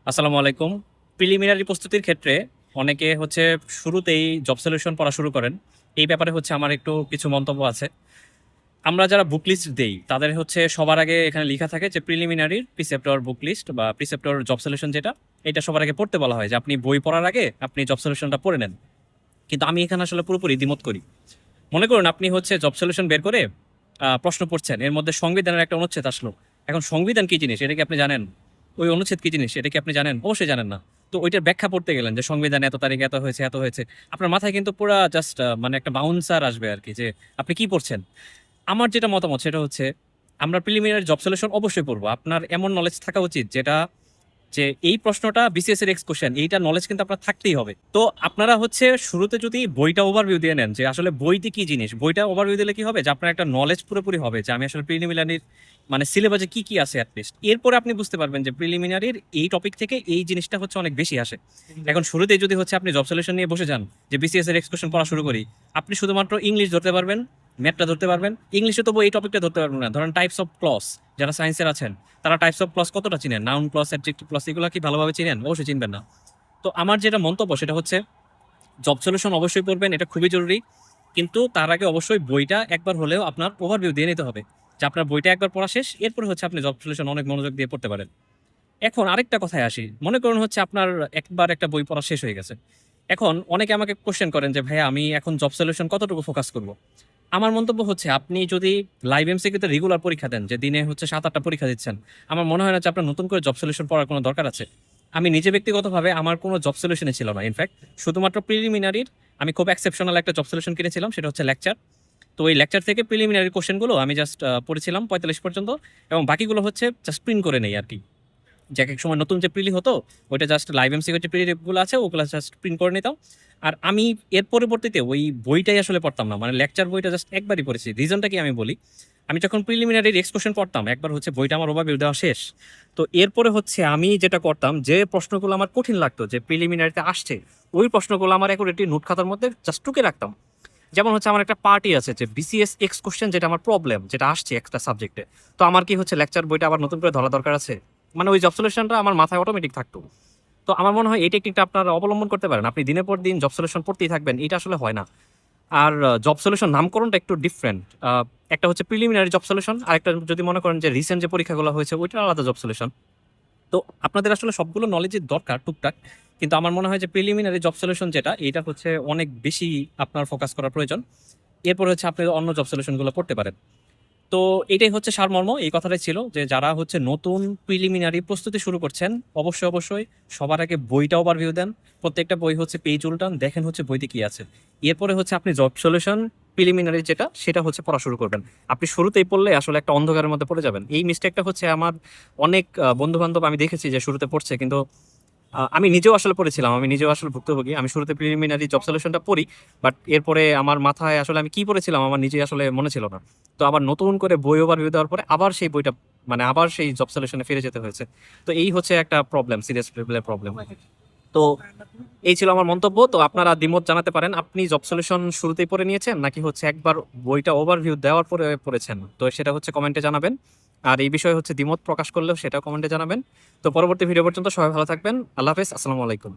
আসসালামু আলাইকুম। প্রিলিমিনারি প্রস্তুতির ক্ষেত্রে অনেকে হচ্ছে শুরুতেই জব সলিউশন পড়া শুরু করেন। এই ব্যাপারে হচ্ছে আমার একটু কিছু মন্তব্য আছে। আমরা যারা বুক লিস্ট দেই, তাদের হচ্ছে সবার আগে এখানে লিখা থাকে যে প্রিলিমিনারির প্রিসেপ্টর বুক লিস্ট বা প্রিসেপ্টর জব সলিউশন যেটা, এটা সবার আগে পড়তে বলা হয় যে আপনি বই পড়ার আগে আপনি জব সলিউশনটা পড়ে নেন। কিন্তু আমি এখানে আসলে পুরোপুরি দ্বিমত করি। মনে করুন আপনি হচ্ছে জব সলিউশন বের করে প্রশ্ন পড়ছেন, এর মধ্যে সংবিধানের একটা অনুচ্ছেদ আসলো। এখন সংবিধান কি জিনিস এটা কি আপনি জানেন? ওই অনুচ্ছেদ কি জিনিস এটা কি আপনি জানেন? অবশ্যই জানেন না। তো ওইটার ব্যাখ্যা পড়তে গেলেন যে সংবিধান এত তারিখে এত হয়েছে এত হয়েছে, আপনার মাথায় কিন্তু পুরা জাস্ট মানে একটা বাউন্সার আসবে আর কি, যে আপনি কি পড়ছেন। আমার যেটা মতামত সেটা হচ্ছে আমরা প্রিলিমিনারি জব সলিউশন অবশ্যই পড়বো। আপনার এমন নলেজ থাকা উচিত যেটা, যে এই প্রশ্নটা বিসিএস এর এক্স কোশ্চেন, এইটা নলেজ কিন্তু আপনার থাকতেই হবে। তো আপনারা হচ্ছে শুরুতে যদি বইটা ওভারভিউ দিয়ে নেন যে আসলে বইটি কি জিনিস, বইটা ওভারভিউ দিলে কি হবে যে আপনার একটা নলেজ পুরোপুরি হবে যে আমি আসলে প্রিলিমিনারির মানে সিলেবাসে কি কি আছে অ্যাটলিস্ট। এরপরে আপনি বুঝতে পারবেন যে প্রিলিমিনারির এই টপিক থেকে এই জিনিসটা হচ্ছে অনেক বেশি আসে। এখন শুরুতেই যদি হচ্ছে আপনি জব সলিউশন নিয়ে বসে যান যে বিসিএস এর এক্স কোশ্চেন পড়া শুরু করি, আপনি শুধুমাত্র ইংলিশ ধরতে পারবেন, ম্যাথটা ধরতে পারবেন, ইংলিশে তবু এই টপিকটা ধরতে পারবেন না। ধরেন টাইপস অফ ক্লজ, যারা সায়েন্সের আছেন তারা টাইপস অফ ক্লজ কতটা চিনেন? নাউন ক্লজ, অ্যাডজেক্টিভ ক্লজ, এগুলো কি ভালোভাবে চিনেন? অবশ্যই চিনবেন না। তো আমার যেটা মন্তব্য সেটা হচ্ছে জব সলিউশন অবশ্যই পড়বেন, এটা খুবই জরুরি। কিন্তু তার আগে অবশ্যই বইটা একবার হলেও আপনার ওভারভিউ দিয়ে নিতে হবে, যে আপনার বইটা একবার পড়া শেষ, এরপরে হচ্ছে আপনি জব সলিউশন অনেক মনোযোগ দিয়ে পড়তে পারেন। এখন আরেকটা কথায় আসি, মনে করুন হচ্ছে আপনার একবার একটা বই পড়া শেষ হয়ে গেছে। এখন অনেকে আমাকে কোশ্চেন করেন যে ভাইয়া আমি এখন জব সলিউশন কতটুকু ফোকাস করব। আমার মন্তব্য হচ্ছে আপনি যদি লাইভ এমসিকিউতে রেগুলার পরীক্ষা দেন, যে দিনে হচ্ছে 7-8টা পরীক্ষা দিচ্ছেন, আমার মনে হয় না যে আপনার নতুন করে জব সলিউশন পড়ার কোনো দরকার আছে। আমি নিজে ব্যক্তিগতভাবে আমার কোনো জব সলিউশনে ছিল না, ইনফ্যাক্ট শুধুমাত্র প্রিলিমিনারির আমি খুব এক্সেপশনাল একটা জব সলিউশন কিনেছিলাম, সেটা হচ্ছে লেকচার। তো ওই লেকচার থেকে প্রিলিমিনারি কোশ্চেনগুলো আমি জাস্ট পড়েছিলাম 45 পর্যন্ত, এবং বাকিগুলো হচ্ছে জাস্ট প্রিন্ট করে নেই আর কি। যে এক সময় নতুন যে প্রিলি হতো, ওইটা জাস্ট লাইভ এমসিকিউ যে প্রিলিগুলো আছে ওগুলো জাস্ট প্রিন্ট করে নিতাম। আর আমি এর পরবর্তীতে ওই বইটাই আসলে পড়তাম না, মানে লেকচার বইটা জাস্ট একবারই পড়েছি। রিজনটা কি আমি বলি, আমি যখন প্রিলিমিনারি এক্সপোশন পড়তাম একবার হচ্ছে বইটা আমার ওভারভিউ দেওয়া শেষ। তো এরপরে হচ্ছে আমি যেটা করতাম, যে প্রশ্নগুলো আমার কঠিন লাগতো যে প্রিলিমিনারিতে আসছে, ওই প্রশ্নগুলো আমার অ্যাকুরেটলি নোট খাতার মধ্যে জাস্ট টুকে রাখতাম। যেমন হচ্ছে আমার একটা পার্টি আছে যে বিসিএস এক্স কোশ্চেন, যেটা আমার প্রবলেম, যেটা আসছে একটা সাবজেক্টে। তো আমার কি হচ্ছে লেকচার বইটা আবার নতুন করে ধরা দরকার আছে? মানে ওই জব সলিউশনটা আমার মাথায় অটোমেটিক থাকতো। তো আমার মনে হয় এই টেকনিকটা আপনারা অবলম্বন করতে পারেন। আপনি দিনের পর দিন জব সলিউশন পড়তেই থাকবেন, এটা আসলে হয় না। আর জব সলিউশন নামকরণটা একটু ডিফারেন্ট। একটা হচ্ছে প্রিলিমিনারি জব সলিউশন, আর একটা যদি মনে করেন যে রিসেন্ট যে পরীক্ষাগুলো হয়েছে ওইটা আলাদা জব সলিউশন। তো আপনাদের আসলে সবগুলো নলেজের দরকার টুকটাক, কিন্তু আমার মনে হয় যে প্রিলিমিনারি জব সলিউশন যেটা, এটা হচ্ছে অনেক বেশি আপনার ফোকাস করা প্রয়োজন। এরপর হচ্ছে আপনি অন্য জব সলিউশনগুলো পড়তে পারেন। তো এটাই হচ্ছে সারমর্ম, এই কথাটাই ছিল যে যারা হচ্ছে নতুন প্রিলিমিনারি প্রস্তুতি শুরু করছেন, অবশ্যই অবশ্যই সবার আগে বইটা ওভারভিউ দেন। প্রত্যেকটা বই হচ্ছে পেজ উল্টান, দেখেন হচ্ছে বইতে কি আছে। এরপরে হচ্ছে আপনি জব সলিউশন প্রিলিমিনারি যেটা, সেটা হচ্ছে পড়া শুরু করবেন। আপনি শুরুতেই পড়লে আসলে একটা অন্ধকারের মধ্যে পড়ে যাবেন। এই মিস্টেকটা হচ্ছে আমার অনেক বন্ধু বান্ধব আমি দেখেছি যে শুরুতে পড়ছে, কিন্তু আমি নিজেও আসলে পড়েছিলাম, আমি নিজেও আসলে ভুক্তভোগী। আমি শুরুতে প্রিলিমিনারি জব সলিউশনটা পড়ি, বাট এরপরে আমার মাথায় আসলে আমি কি পড়েছিলাম আমার নিজে আসলে মনে ছিল না। তো আবার নতুন করে বই ওভারভিউ দেওয়ার পরে আবার সেই বইটা, মানে আবার সেই জব সলিউশনে ফিরে যেতে হয়েছে। তো এই হচ্ছে একটা প্রবলেম, সিরিয়াস লেভেলের প্রবলেম। তো এই ছিল আমার মন্তব্য। তো আপনারা দ্বিমত জানাতে পারেন, আপনি জব সলিউশন শুরুতেই পড়ে নিয়েছেন নাকি হচ্ছে একবার বইটা ওভারভিউ দেওয়ার পরে পড়েছেন, তো সেটা হচ্ছে কমেন্টে জানাবেন। আর এই বিষয়ে হচ্ছে দ্বিমত প্রকাশ করলেও সেটা কমেন্টে জানাবেন। তো পরবর্তী ভিডিও পর্যন্ত সবাই ভালো থাকবেন। আল্লাহ হাফেজ, আসসালামু আলাইকুম।